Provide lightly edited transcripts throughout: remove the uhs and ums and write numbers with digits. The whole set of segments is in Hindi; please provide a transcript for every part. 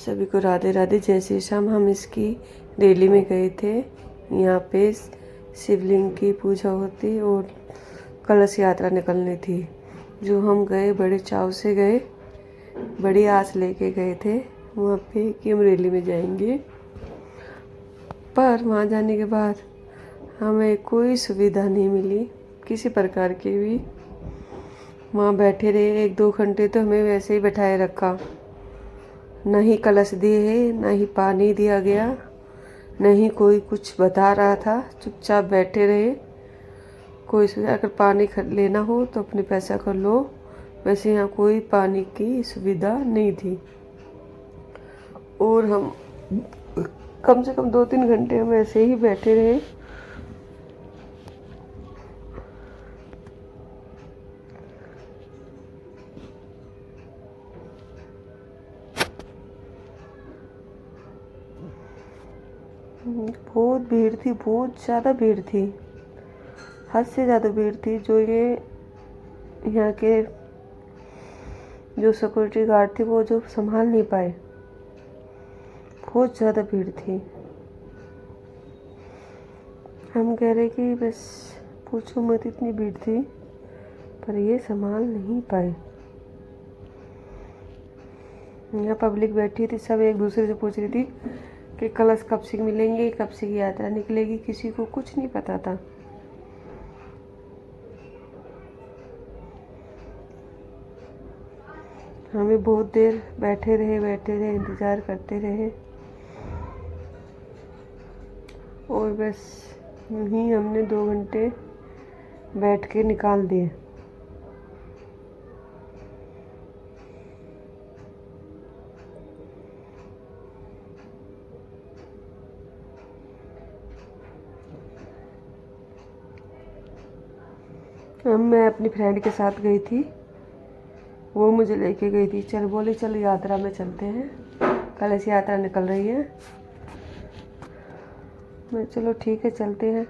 सभी को राधे राधे, जय श्री श्याम। हम इसकी रैली में गए थे। यहाँ पे शिवलिंग की पूजा होती और कलश यात्रा निकलनी थी, जो हम गए, बड़े चाव से गए, बड़ी आस लेके गए थे वहाँ पे कि हम रैली में जाएंगे। पर वहाँ जाने के बाद हमें कोई सुविधा नहीं मिली किसी प्रकार की भी। वहाँ बैठे रहे 1-2 घंटे, तो हमें वैसे ही बैठाए रखा। न ही कलश दिए, न ही पानी दिया गया, न ही कोई कुछ बता रहा था। चुपचाप बैठे रहे। कोई अगर पानी लेना हो तो अपने पैसा कर लो, वैसे यहाँ कोई पानी की सुविधा नहीं थी। और हम कम से कम 2-3 घंटे हम ऐसे ही बैठे रहे। बहुत भीड़ थी, बहुत ज़्यादा भीड़ थी, हद से ज़्यादा भीड़ थी। जो ये यहाँ के जो सिक्योरिटी गार्ड थे वो जो संभाल नहीं पाए, बहुत ज़्यादा भीड़ थी। हम कह रहे कि बस पूछो मत, इतनी भीड़ थी, पर ये संभाल नहीं पाए। यहाँ पब्लिक बैठी थी, सब एक दूसरे से पूछ रही थी कि कलश कब से मिलेंगे, कब से यात्रा निकलेगी। किसी को कुछ नहीं पता था। हमें बहुत देर बैठे रहे, इंतज़ार करते रहे। और बस यहीं हमने 2 घंटे बैठ के निकाल दिए। मैं अपनी फ्रेंड के साथ गई थी, वो मुझे लेके गई थी। चल बोली, चल यात्रा में चलते हैं, कलश यात्रा निकल रही है। मैं चलो ठीक है चलते हैं।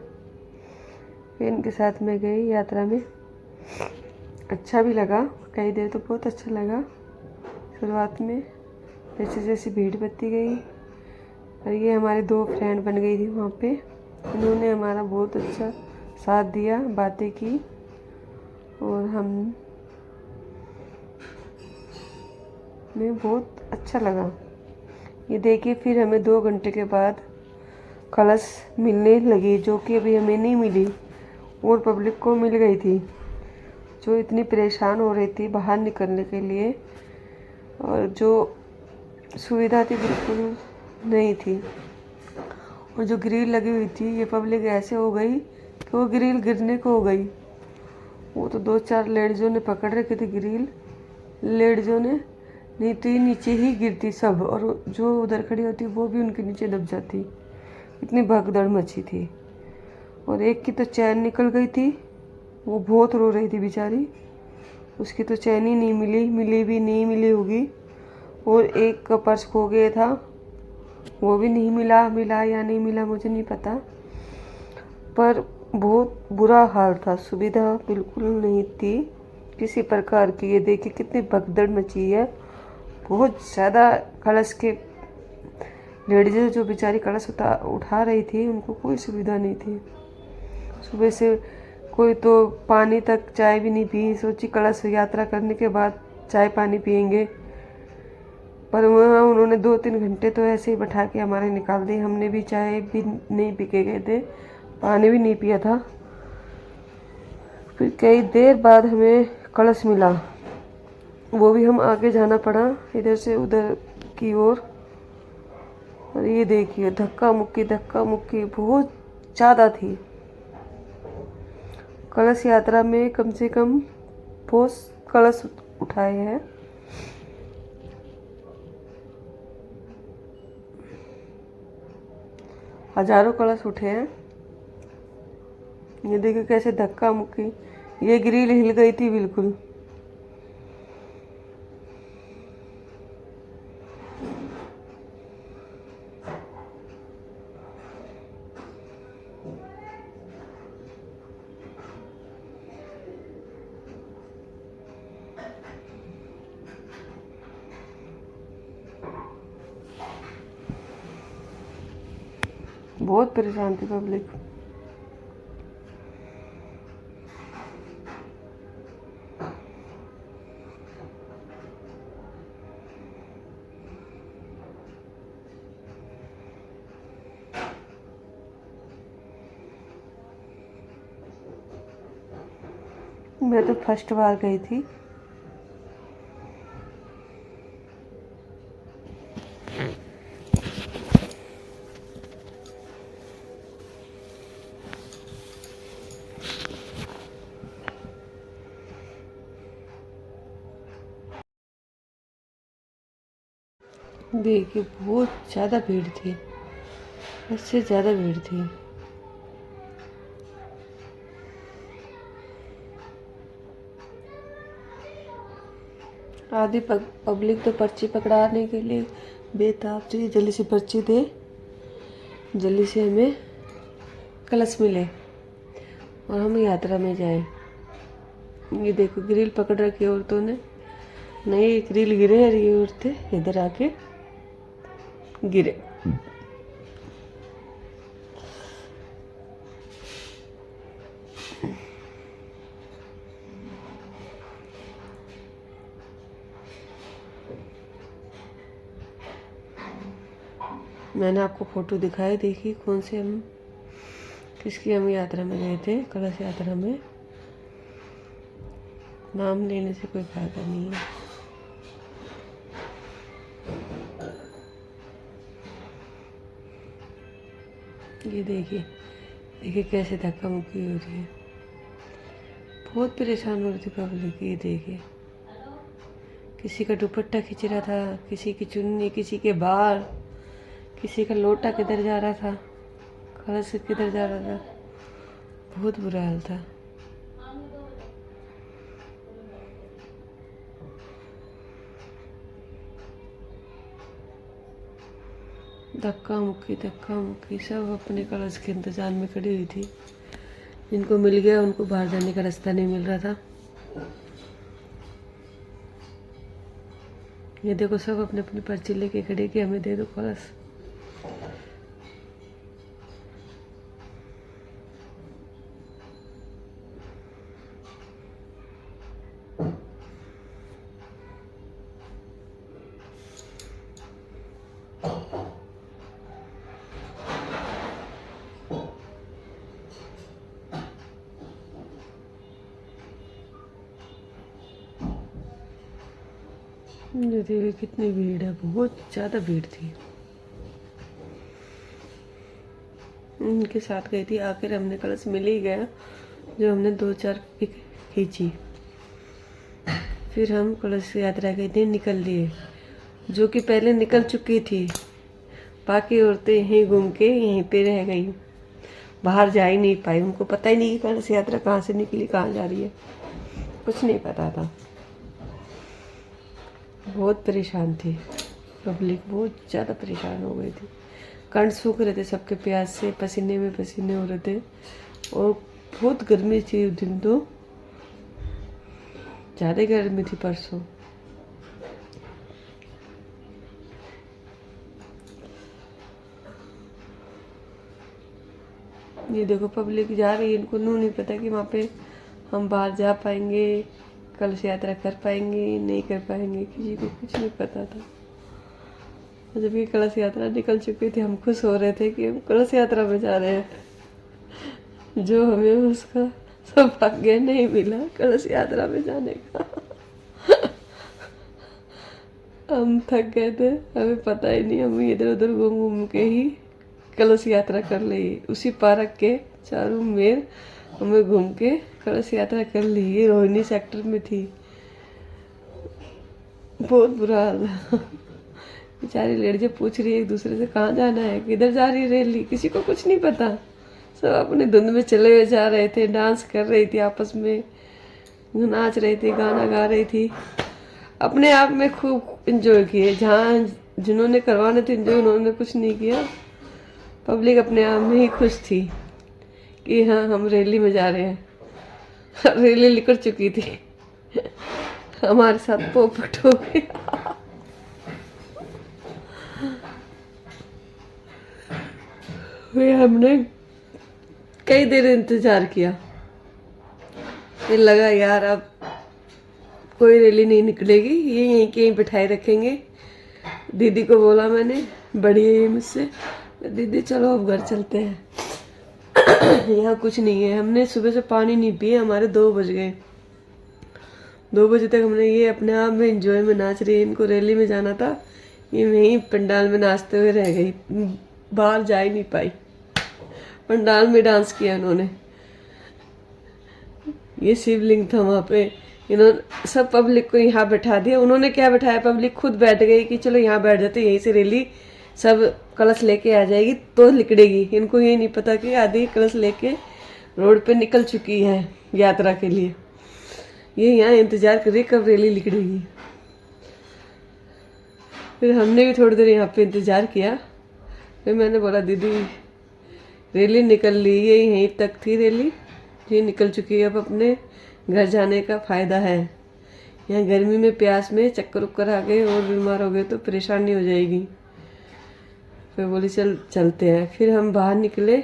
फिर इनके साथ मैं गई यात्रा में। अच्छा भी लगा, कई देर तो बहुत अच्छा लगा शुरुआत में। जैसे जैसे भीड़ बढ़ती गई, और ये हमारे 2 फ्रेंड बन गई थी वहाँ पे। इन्होंने हमारा बहुत अच्छा साथ दिया, बातें की, और हमें बहुत अच्छा लगा। ये देखिए, फिर हमें 2 घंटे के बाद कलश मिलने लगी, जो कि अभी हमें नहीं मिली और पब्लिक को मिल गई थी, जो इतनी परेशान हो रही थी बाहर निकलने के लिए। और जो सुविधा थी बिल्कुल नहीं थी। और जो ग्रिल लगी हुई थी, ये पब्लिक ऐसे हो गई कि वो ग्रिल गिरने को हो गई। वो तो 2-4 लेडीज़ों ने पकड़ रखी थी ग्रिल, लेडीज़ों ने, नहीं तो नीचे ही गिरती सब, और जो उधर खड़ी होती वो भी उनके नीचे दब जाती। इतनी भगदड़ मची थी। और एक की तो चैन निकल गई थी, वो बहुत रो रही थी बेचारी। उसकी तो चैन ही नहीं मिली, मिली भी नहीं मिली होगी। और एक का पर्स खो गया था, वो भी नहीं मिला, मिला या नहीं मिला मुझे नहीं पता। पर बहुत बुरा हाल था, सुविधा बिल्कुल नहीं थी किसी प्रकार की। ये देखिए कितनी भगदड़ मची है, बहुत ज़्यादा। कलश के लेडीज़ जो बेचारी कलश उठा रही थी, उनको कोई सुविधा नहीं थी। सुबह से कोई तो पानी तक, चाय भी नहीं पी। सोची कलश यात्रा करने के बाद चाय पानी पियेंगे, पर वहाँ उन्होंने 2-3 घंटे तो ऐसे ही बैठा के हमारे निकाल दिए। हमने भी चाय भी नहीं पी के गए थे, पानी भी नहीं पिया था। फिर कई देर बाद हमें कलश मिला, वो भी हम आगे जाना पड़ा इधर से उधर की ओर। और ये देखिए धक्का मुक्की बहुत ज़्यादा थी। कलश यात्रा में कम से कम बहुत कलश उठाए हैं। हजारों कलश उठे हैं। ये देखिए कैसे धक्का मुक्की, ये ग्रिल हिल गई थी बिल्कुल। बहुत परेशान थी पब्लिक। मैं तो फर्स्ट बार गई थी। देखिए बहुत ज़्यादा भीड़ थी, उससे ज़्यादा भीड़ थी। आधी पब्लिक तो पर्ची पकड़ाने के लिए बेताब थी, जल्दी से पर्ची दे, जल्दी से हमें कलश मिले और हम यात्रा में जाएं। ये देखो ग्रिल पकड़ रखी औरतों ने, नहीं ग्रिल गिरे और ये औरतें इधर आके गिरे। मैंने आपको फोटो दिखाई, देखी कौन से हम किसकी हम यात्रा में गए थे, कलश यात्रा में। नाम लेने से कोई फायदा नहीं है। ये देखिए, देखिए कैसे धक्का मुक्की हो रही है, बहुत परेशान हो रही थी पब्लिक। ये देखिए किसी का दुपट्टा खींच रहा था, किसी की चुन्नी, किसी के बाल, किसी का लोटा किधर जा रहा था, कलश किधर जा रहा था, बहुत बुरा हाल था। धक्का मुक्की सब अपने कलश के इंतजार में खड़ी हुई थी। जिनको मिल गया उनको बाहर जाने का रास्ता नहीं मिल रहा था। ये देखो सब अपने अपनी पर्ची लेके खड़े कि हमें दे दो कलश। देखिए कितनी भीड़ है, बहुत ज़्यादा भीड़ थी। उनके साथ गई थी, आखिर हमने कलश मिल ही गया, जो हमने 2-4 पिक खींची। फिर हम कलश यात्रा के दिन निकल लिए, जो कि पहले निकल चुकी थी। बाकी औरतें यहीं घूम के यहीं पे रह गई, बाहर जा ही नहीं पाई। उनको पता ही नहीं कि कलश यात्रा कहाँ से निकली, कहाँ जा रही है, कुछ नहीं पता था। बहुत परेशान थी पब्लिक, बहुत ज़्यादा परेशान हो गई थी। कंठ सूख रहे थे सबके प्यास से, पसीने में पसीने हो रहे थे और बहुत गर्मी थी उस दिन, तो ज़्यादा गर्मी थी परसों। ये देखो पब्लिक जा रही है, इनको नू नहीं पता कि वहाँ पे हम बाहर जा पाएंगे, कलश यात्रा कर पाएंगे नहीं कर पाएंगे, किसी को कुछ नहीं पता था। जब ये कलश यात्रा निकल चुकी थी, हम खुश हो रहे थे कि हम कलश यात्रा में जा रहे हैं, जो हमें उसका सौभाग्य नहीं मिला कलश यात्रा में जाने का। हम थक गए थे, हमें पता ही नहीं, हम इधर उधर घूम घूम के ही कलश यात्रा कर ली। उसी पार्क के चारों मेर हमें घूम के कलश यात्रा कर ली। ये रोहिणी सेक्टर में थी, बहुत बुरा हाल। बेचारी लड़कियां पूछ रही है एक दूसरे से कहाँ जाना है, किधर जा रही है रैली, किसी को कुछ नहीं पता। सब अपने धुंध में चले हुए जा रहे थे, डांस कर रही थी, आपस में नाच रही थी, गाना गा रही थी, अपने आप में खूब एंजॉय किए। जहाँ जिन्होंने करवाने थे एंजॉय, उन्होंने कुछ नहीं किया। पब्लिक अपने आप में ही खुश थी कि हाँ हम रैली में जा रहे हैं। रैली निकल चुकी थी, हमारे साथ पोपट हो गया। फिर हमने कई देर इंतजार किया, फिर लगा यार अब कोई रैली नहीं निकलेगी, ये यहीं कहीं बिठाए रखेंगे। दीदी को बोला मैंने, बड़ी है ये मुझसे, दीदी चलो अब घर चलते हैं। यहाँ कुछ नहीं है। हमने सुबह से पानी नहीं पिए, हमारे 2 बज गए। 2 बजे तक हमने ये अपने आप में एंजॉय में नाच रही है। इनको रैली में जाना था, ये वहीं पंडाल में नाचते हुए रह गई, बाहर जा ही नहीं पाई। पंडाल में डांस किया उन्होंने। ये शिवलिंग था वहाँ पे, इन्होंने सब पब्लिक को यहाँ बैठा दिया। उन्होंने क्या बैठाया, पब्लिक खुद बैठ गई कि चलो यहाँ बैठ जाते, यहीं से रैली सब कलश लेके आ जाएगी तो निकलेगी। इनको ये नहीं पता कि आधी कलश लेके रोड पे निकल चुकी है यात्रा के लिए। ये यहाँ इंतजार कर रही कब रैली निकलेगी। फिर हमने भी थोड़ी देर यहाँ पे इंतजार किया। फिर मैंने बोला दीदी रैली निकल ली, ये यहीं तक थी रैली, ये निकल चुकी है, अब अपने घर जाने का फ़ायदा है। यहाँ गर्मी में प्यास में चक्कर उक्कर आ गए और बीमार हो गए तो परेशानी हो जाएगी। फिर बोली चल चलते हैं। फिर हम बाहर निकले।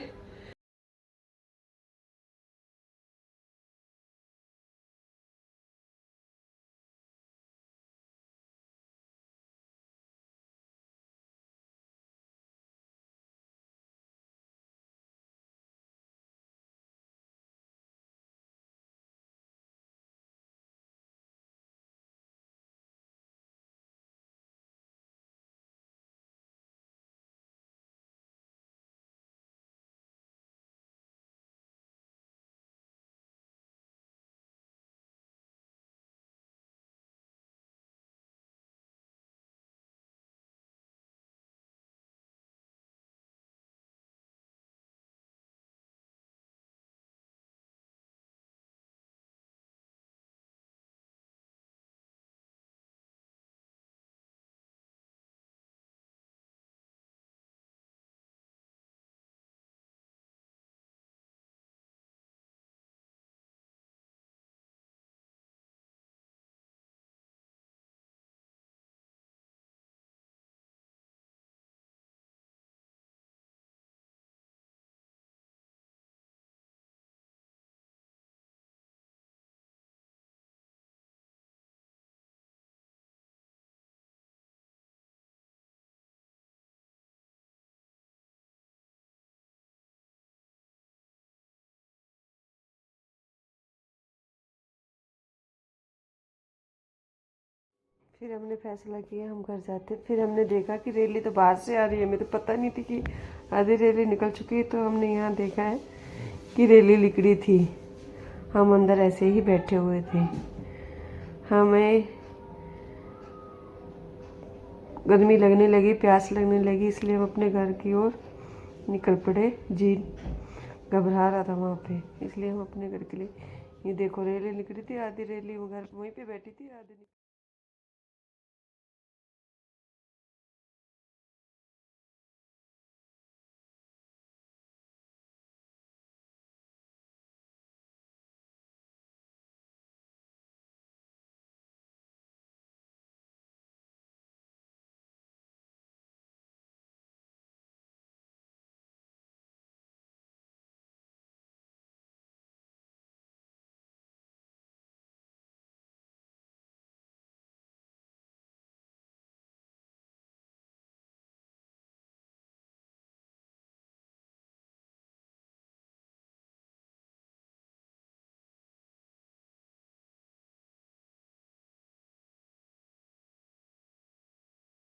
फिर हमने फैसला किया हम घर जाते। फिर हमने देखा कि रैली तो बाहर से आ रही है, हमें तो पता नहीं थी कि आधी रैली निकल चुकी है। तो हमने यहाँ देखा है कि रैली निकली थी, हम अंदर ऐसे ही बैठे हुए थे। हमें गर्मी लगने लगी, प्यास लगने लगी, इसलिए हम अपने घर की ओर निकल पड़े। जी घबरा रहा था वहाँ पे, इसलिए हम अपने घर के लिए। ये देखो रैली निकली थी, आधी रैली वो घर वहीं पे बैठी थी, आधी